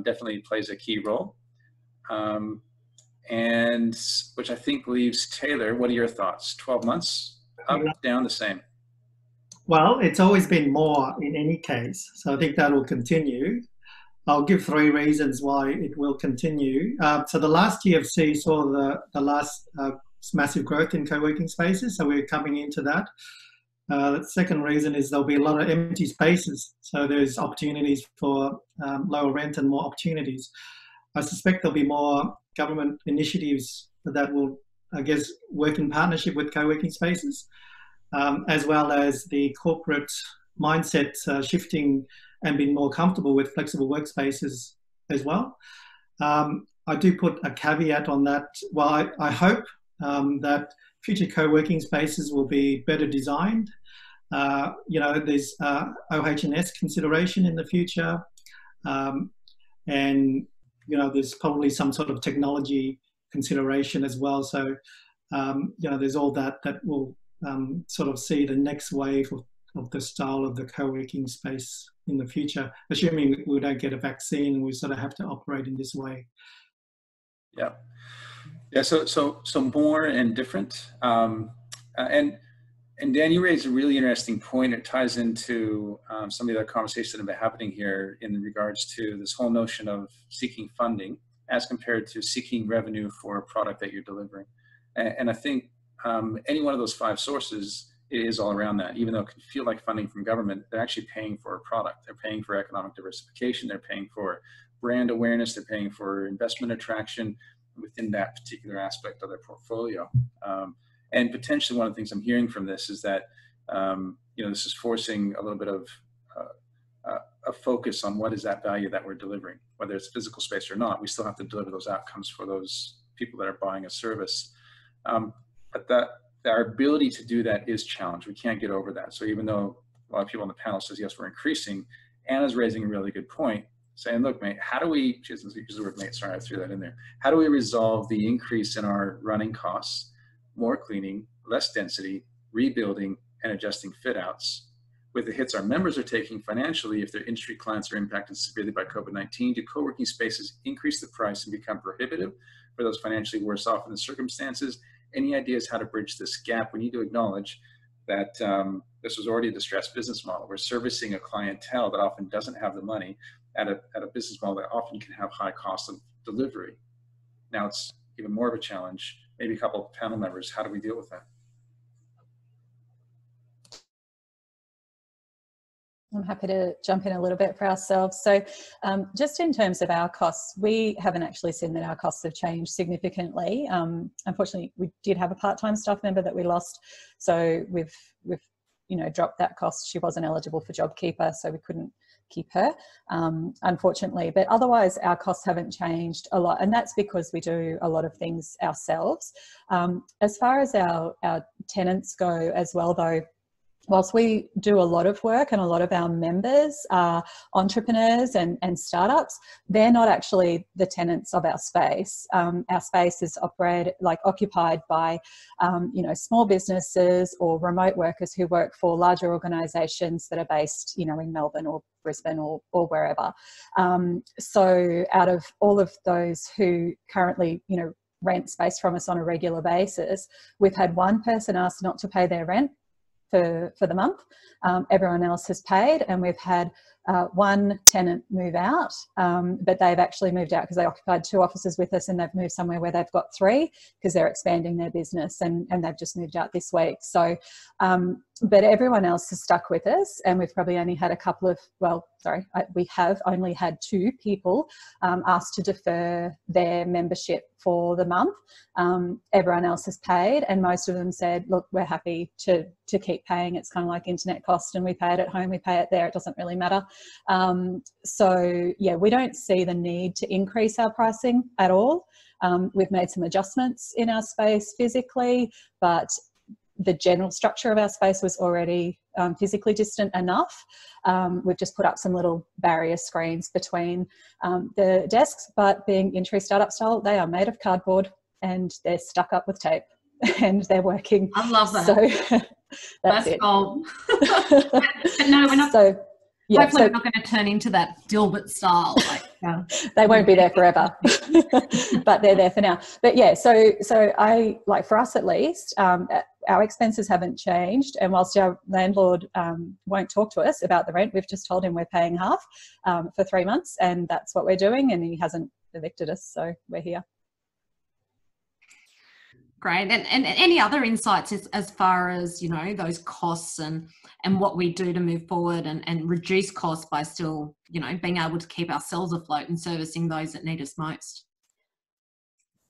S1: definitely plays a key role. And which I think leaves Taylor. What are your thoughts? 12 months, up, down, the same?
S7: Well, it's always been more in any case, so I think that will continue. I'll give 3 reasons why it will continue. So the last GFC saw the last massive growth in co-working spaces, so we're coming into that. The second reason is there'll be a lot of empty spaces, so there's opportunities for lower rent and more opportunities. I suspect there'll be more government initiatives that will, I guess, work in partnership with co-working spaces, as well as the corporate mindset shifting and being more comfortable with flexible workspaces as well. I do put a caveat on that. Well, I hope that future co-working spaces will be better designed. You know, there's OH&S consideration in the future, and you know, there's probably some sort of technology consideration as well. So you know, there's all that will sort of see the next wave of the style of the co-working space in the future, assuming we don't get a vaccine and we sort of have to operate in this way.
S1: Yeah. Yeah, so more and different. And Dan, you raised a really interesting point. It ties into some of the other conversations that have been happening here in regards to this whole notion of seeking funding as compared to seeking revenue for a product that you're delivering. And I think any one of those 5 sources is all around that. Even though it can feel like funding from government, they're actually paying for a product. They're paying for economic diversification. They're paying for brand awareness. They're paying for investment attraction within that particular aspect of their portfolio. And potentially one of the things I'm hearing from this is that, you know, this is forcing a little bit of a focus on what is that value that we're delivering, whether it's physical space or not. We still have to deliver those outcomes for those people that are buying a service. But our ability to do that is challenged. We can't get over that. So even though a lot of people on the panel says, yes, we're increasing, Anna's raising a really good point, saying, look, mate, how do we, she doesn't use the word mate, sorry, I threw that in there. How do we resolve the increase in our running costs, more cleaning, less density, rebuilding, and adjusting fit outs with the hits our members are taking financially if their industry clients are impacted severely by COVID-19? Do co-working spaces increase the price and become prohibitive for those financially worse off in the circumstances? Any ideas how to bridge this gap? We need to acknowledge that this was already a distressed business model. We're servicing a clientele that often doesn't have the money at a business model that often can have high cost of delivery. Now it's even more of a challenge. Maybe a couple of panel members, how do we deal with that?
S3: I'm happy to jump in a little bit for ourselves. So just in terms of our costs, we haven't actually seen that our costs have changed significantly. Unfortunately, we did have a part-time staff member that we lost. So we've you know, dropped that cost. She wasn't eligible for JobKeeper, so we couldn't keep her, unfortunately. But otherwise, our costs haven't changed a lot. And that's because we do a lot of things ourselves. As far as our tenants go as well, though, whilst we do a lot of work and a lot of our members are entrepreneurs and startups, they're not actually the tenants of our space. Our space is occupied by, small businesses or remote workers who work for larger organisations that are based, in Melbourne or Brisbane or wherever. So out of all of those who currently, rent space from us on a regular basis, we've had one person ask not to pay their rent for the month. Everyone else has paid, and we've had one tenant move out, but they've actually moved out because they occupied 2 offices with us, and they've moved somewhere where they've got 3 because they're expanding their business, and they've just moved out this week. So, but everyone else has stuck with us, and we've probably only had we have only had 2 people asked to defer their membership for the month. Everyone else has paid, and most of them said, look, we're happy to keep paying. It's kind of like internet cost, and we pay it at home, we pay it there, it doesn't really matter. So yeah, we don't see the need to increase our pricing at all. We've made some adjustments in our space physically, but the general structure of our space was already physically distant enough. We've just put up some little barrier screens between the desks, but being in true startup style, they are made of cardboard and they're stuck up with tape and they're working.
S2: I love that.
S3: So that's it.
S2: Gold. But no, we're not.
S3: So, yeah,
S2: hopefully we're not going to turn into that Dilbert style.
S3: They won't be there forever, but they're there for now. But yeah, so I, for us at least, our expenses haven't changed, and whilst our landlord won't talk to us about the rent, we've just told him we're paying half for 3 months, and that's what we're doing, and he hasn't evicted us, so we're here.
S2: Great. And any other insights as far as, those costs and what we do to move forward and reduce costs by still, being able to keep ourselves afloat and servicing those that need us most?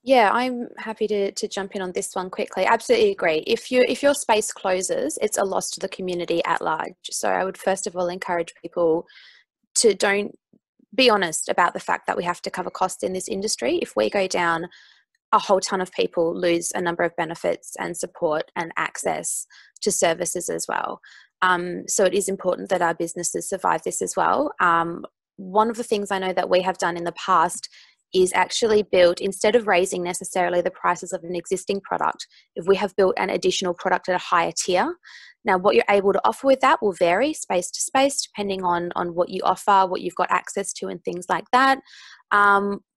S5: Yeah, I'm happy to jump in on this one quickly. Absolutely agree. If your space closes, it's a loss to the community at large. So I would first of all encourage people to don't be honest about the fact that we have to cover costs in this industry. If we go down, a whole ton of people lose a number of benefits and support and access to services as well. So it is important that our businesses survive this as well. One of the things I know that we have done in the past is actually built, instead of raising necessarily the prices of an existing product, if we have built an additional product at a higher tier. Now, what you're able to offer with that will vary space to space, depending on what you offer, what you've got access to and things like that.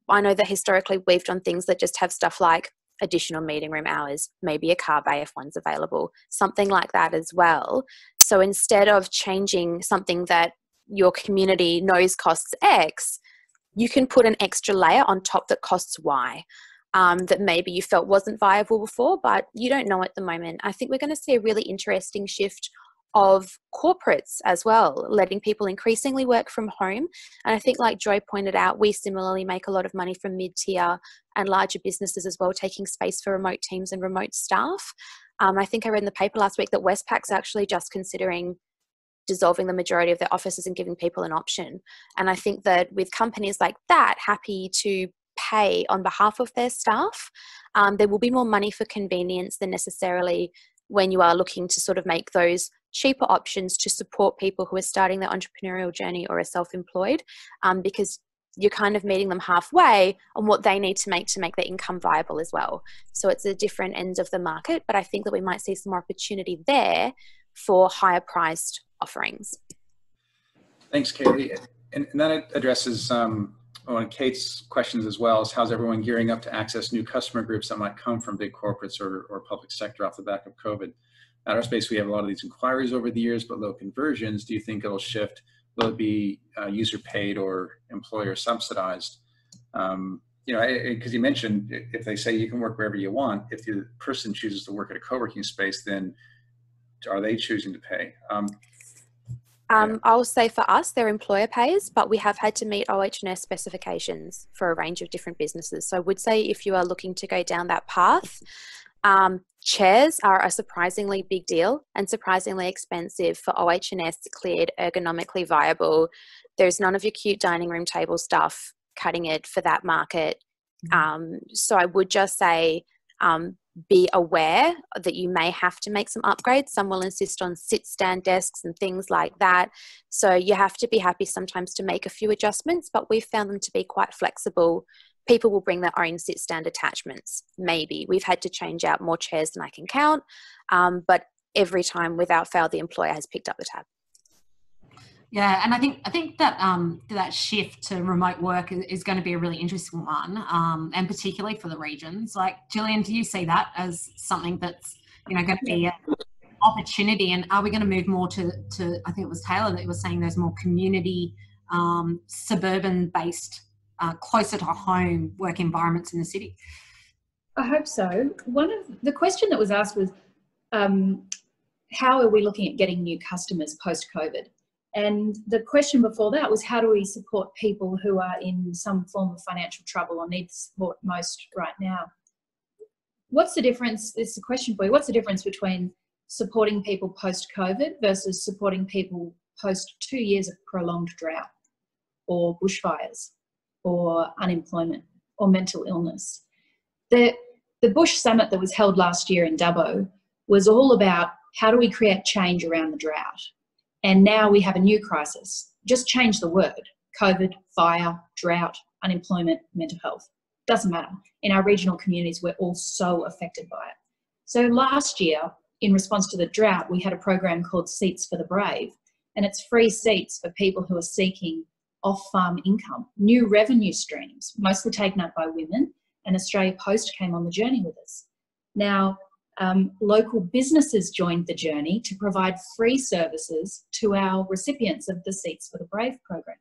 S5: I know that historically we've done things that just have stuff like additional meeting room hours, maybe a car bay if one's available, something like that as well. So instead of changing something that your community knows costs X, you can put an extra layer on top that costs Y, that maybe you felt wasn't viable before, but you don't know at the moment. I think we're going to see a really interesting shift of corporates as well, letting people increasingly work from home. And I think, like Joy pointed out, we similarly make a lot of money from mid-tier and larger businesses as well, taking space for remote teams and remote staff. I think I read in the paper last week that Westpac's actually just considering dissolving the majority of their offices and giving people an option. And I think that with companies like that happy to pay on behalf of their staff, there will be more money for convenience than necessarily when you are looking to sort of make those cheaper options to support people who are starting their entrepreneurial journey or are self-employed, because you're kind of meeting them halfway on what they need to make their income viable as well. So it's a different end of the market, but I think that we might see some more opportunity there for higher priced offerings.
S1: Thanks, Katie. And that addresses one of Kate's questions as well, is how's everyone gearing up to access new customer groups that might come from big corporates or public sector off the back of COVID? At our space, we have a lot of these inquiries over the years, but low conversions. Do you think it'll shift? Will it be user paid or employer subsidized? Because you mentioned if they say you can work wherever you want, if the person chooses to work at a co-working space, then are they choosing to pay?
S5: I'll say for us, they're employer pays, but we have had to meet OH&S specifications for a range of different businesses. So I would say if you are looking to go down that path, chairs are a surprisingly big deal and surprisingly expensive for OH&S cleared, ergonomically viable. There's none of your cute dining room table stuff cutting it for that market. So I would just say be aware that you may have to make some upgrades. Some will insist on sit-stand desks and things like that. So you have to be happy sometimes to make a few adjustments, but we've found them to be quite flexible. People will bring their own sit-stand attachments. Maybe we've had to change out more chairs than I can count, but every time without fail, the employer has picked up the tab.
S2: Yeah, and I think that that shift to remote work is going to be a really interesting one, and particularly for the regions. Like, Jillian, do you see that as something that's going to be an opportunity? And are we going to move more to I think it was Taylor that was saying there's more community, suburban-based, closer to home work environments in the city?
S4: I hope so. One of the question that was asked was, how are we looking at getting new customers post-COVID? And the question before that was, how do we support people who are in some form of financial trouble or need support most right now? What's the difference? This is a question for you. What's the difference between supporting people post-COVID versus supporting people post 2 years of prolonged drought or bushfires or unemployment or mental illness? The Bush Summit that was held last year in Dubbo was all about how do we create change around the drought? And now we have a new crisis. Just change the word. COVID, fire, drought, unemployment, mental health. Doesn't matter. In our regional communities, we're all so affected by it. So last year, in response to the drought, we had a program called Seats for the Brave. And it's free seats for people who are seeking off-farm income, new revenue streams, mostly taken up by women. And Australia Post came on the journey with us. Now, local businesses joined the journey to provide free services to our recipients of the Seats for the Brave program.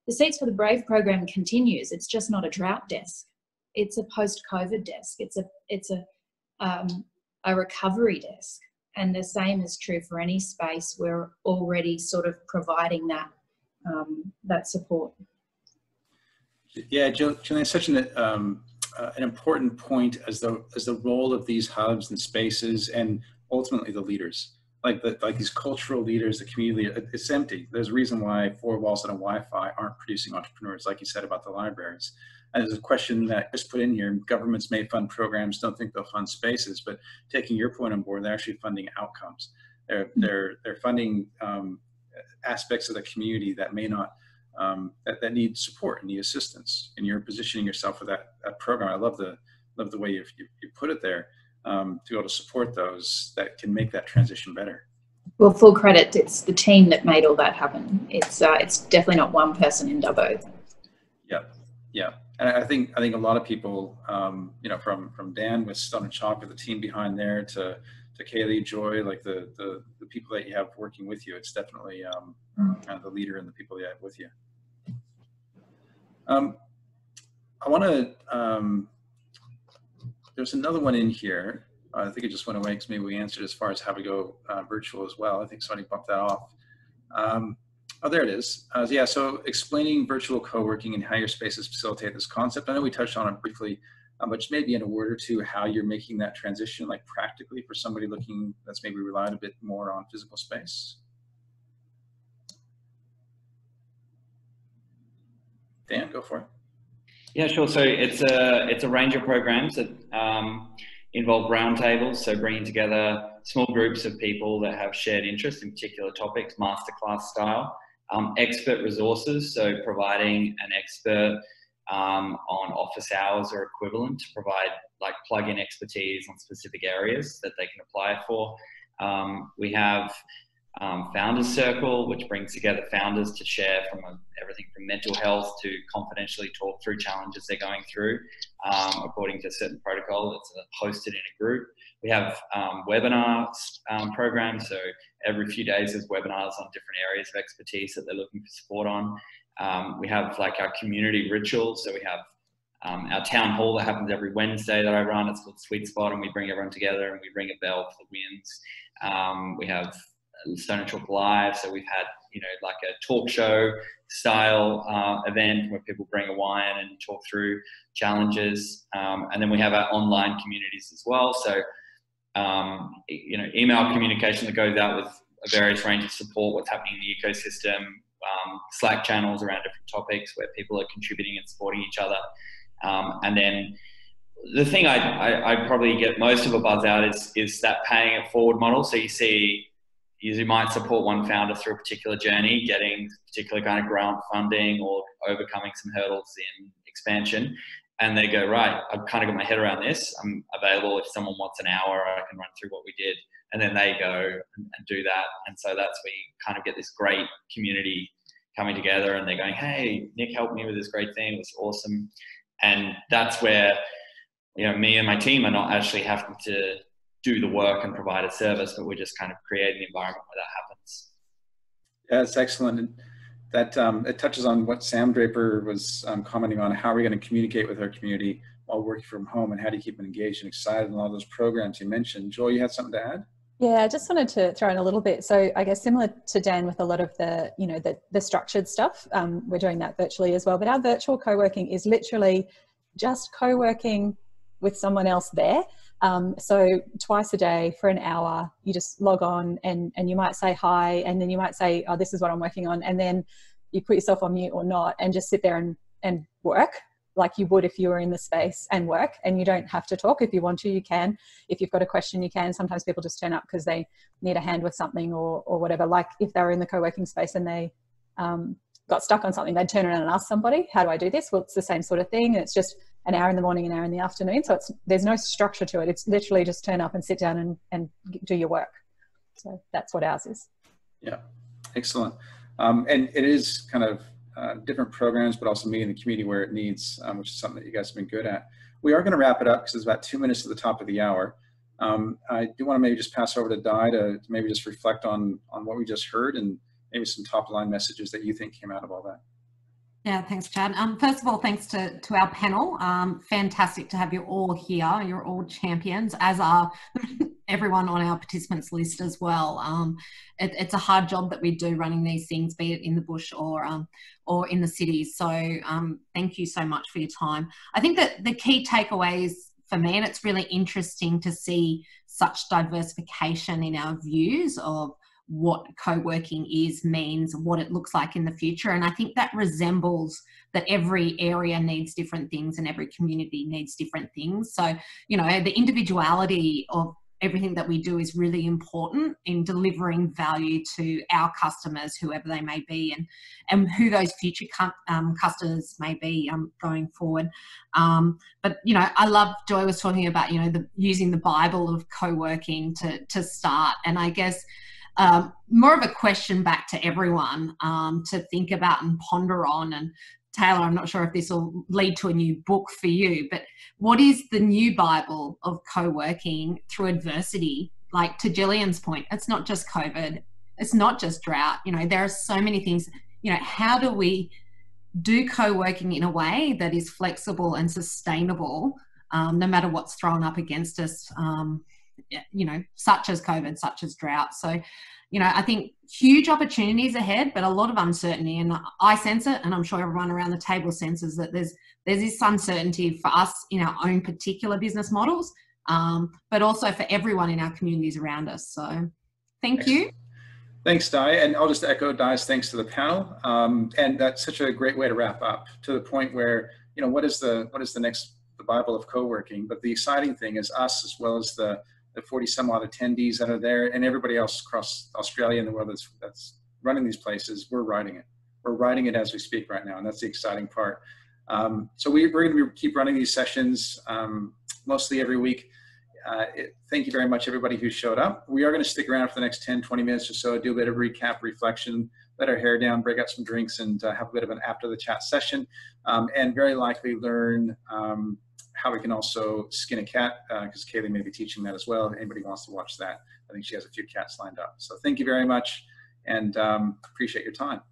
S4: The Seats for the Brave program continues. It's just not a drought desk. It's a post-COVID desk. It's a recovery desk. And the same is true for any space. We're already sort of providing that support.
S1: Yeah, Jillian, it's such an important point as the role of these hubs and spaces, and ultimately the leaders, like these cultural leaders, the community. It's empty. There's a reason why 4 walls and a Wi-Fi aren't producing entrepreneurs, like you said about the libraries. And there's a question that Chris put in here: governments may fund programs, don't think they'll fund spaces, but taking your point on board, they're actually funding outcomes. They're funding aspects of the community that may not. That need support and need assistance, and you're positioning yourself for that program. I love the way you put it there, to be able to support those that can make that transition better.
S4: Well, full credit, it's the team that made all that happen. It's definitely not one person in Dubbo.
S1: Yeah, and I think a lot of people, from Dan with Stone and Chalk, with the team behind there, to Kaylee, Joy, like the people that you have working with you, it's definitely kind of the leader and the people you have with you. I want to, there's another one in here. I think it just went away because maybe we answered as far as how we go virtual as well. I think somebody bumped that off. Oh, there it is. Yeah, so explaining virtual co-working and how your spaces facilitate this concept. I know we touched on it briefly, but just maybe in a word or two how you're making that transition, like practically for somebody looking that's maybe relying a bit more on physical space. Dan, go for it.
S6: Yeah, sure. So it's a range of programs that involve roundtables, so bringing together small groups of people that have shared interest in particular topics, masterclass style. Expert resources, so providing an expert on office hours or equivalent to provide like plug-in expertise on specific areas that they can apply for. We have Founders Circle, which brings together founders to share from everything from mental health to confidentially talk through challenges they're going through according to a certain protocol that's hosted in a group. We have webinar programs, so every few days there's webinars on different areas of expertise that they're looking for support on. We have like our community rituals, so we have our town hall that happens every Wednesday that I run. It's called Sweet Spot, and we bring everyone together and we ring a bell for the wins. We have Stone and Chalk Live, so we've had like a talk show style event where people bring a wine and talk through challenges, and then we have our online communities as well. So email communication that goes out with a various range of support, what's happening in the ecosystem, Slack channels around different topics where people are contributing and supporting each other, and then the thing I probably get most of a buzz out is that paying it forward model. So you might support one founder through a particular journey, getting particular kind of grant funding or overcoming some hurdles in expansion. And they go, right, I've kind of got my head around this. I'm available if someone wants an hour, I can run through what we did. And then they go and do that. And so that's where you kind of get this great community coming together, and they're going, hey, Nick helped me with this great thing. It was awesome. And that's where, you know, me and my team are not actually having to do the work and provide a service, but we're just kind of creating an environment where that happens.
S1: Yeah, it's excellent. And that it touches on what Sam Draper was commenting on. How are we going to communicate with our community while working from home, and how do you keep them engaged and excited in all those programs you mentioned? Joel, you had something to add?
S3: Yeah, I just wanted to throw in a little bit. So I guess similar to Dan with a lot of the, you know, the structured stuff, we're doing that virtually as well. But our virtual co-working is literally just co-working with someone else there. So twice a day for an hour, you just log on and you might say hi, and then you might say, oh, this is what I'm working on. And then you put yourself on mute or not, and just sit there and work like you would if you were in the space and work. And you don't have to talk. If you want to, you can. If you've got a question, you can. Sometimes people just turn up because they need a hand with something or whatever. Like if they were in the co-working space and they got stuck on something, they'd turn around and ask somebody, how do I do this? Well, it's the same sort of thing. It's just an hour in the morning, an hour in the afternoon. So there's no structure to it. It's literally just turn up and sit down and do your work. So that's what ours is.
S1: Yeah, excellent. And it is kind of different programs, but also meeting the community where it needs, which is something that you guys have been good at. We are going to wrap it up because it's about 2 minutes to the top of the hour. I do want to maybe just pass over to Di to maybe just reflect on what we just heard, and maybe some top line messages that you think came out of all that.
S2: Yeah, thanks, Chad. First of all, thanks to our panel. Fantastic to have you all here. You're all champions, as are everyone on our participants list as well. It's a hard job that we do running these things, be it in the bush or in the cities. So thank you so much for your time. I think that the key takeaways for me, and it's really interesting to see such diversification in our views of what co-working means, what it looks like in the future. And I think that resembles that every area needs different things and every community needs different things. So, you know, the individuality of everything that we do is really important in delivering value to our customers, whoever they may be, and who those future customers may be going forward. But, you know, I love, Joy was talking about, you know, using the Bible of co-working to start. And I guess more of a question back to everyone to think about and ponder on. And Taylor, I'm not sure if this will lead to a new book for you, but what is the new Bible of co-working through adversity? Like, to Jillian's point, it's not just COVID, it's not just drought. You know, there are so many things. You know, how do we do co-working in a way that is flexible and sustainable, no matter what's thrown up against us, you know, such as COVID, such as drought. So, you know, I think huge opportunities ahead, but a lot of uncertainty, and I sense it, and I'm sure everyone around the table senses that there's this uncertainty for us in our own particular business models, but also for everyone in our communities around us. So thank you.
S1: Thanks, Di. And I'll just echo Di's thanks to the panel. And that's such a great way to wrap up, to the point where, you know, what is the next, the Bible of co-working? But the exciting thing is us, as well as the 40 some odd attendees that are there, and everybody else across Australia and the world that's running these places. We're writing it. We're writing it as we speak right now, and that's the exciting part. So we're going to keep running these sessions mostly every week. Thank you very much, everybody who showed up. We are going to stick around for the next 10, 20 minutes or so, do a bit of recap, reflection, let our hair down, break out some drinks, and have a bit of an after the chat session, and very likely learn how we can also skin a cat, because Kaylee may be teaching that as well. If anybody wants to watch that, I think she has a few cats lined up. So thank you very much, and appreciate your time.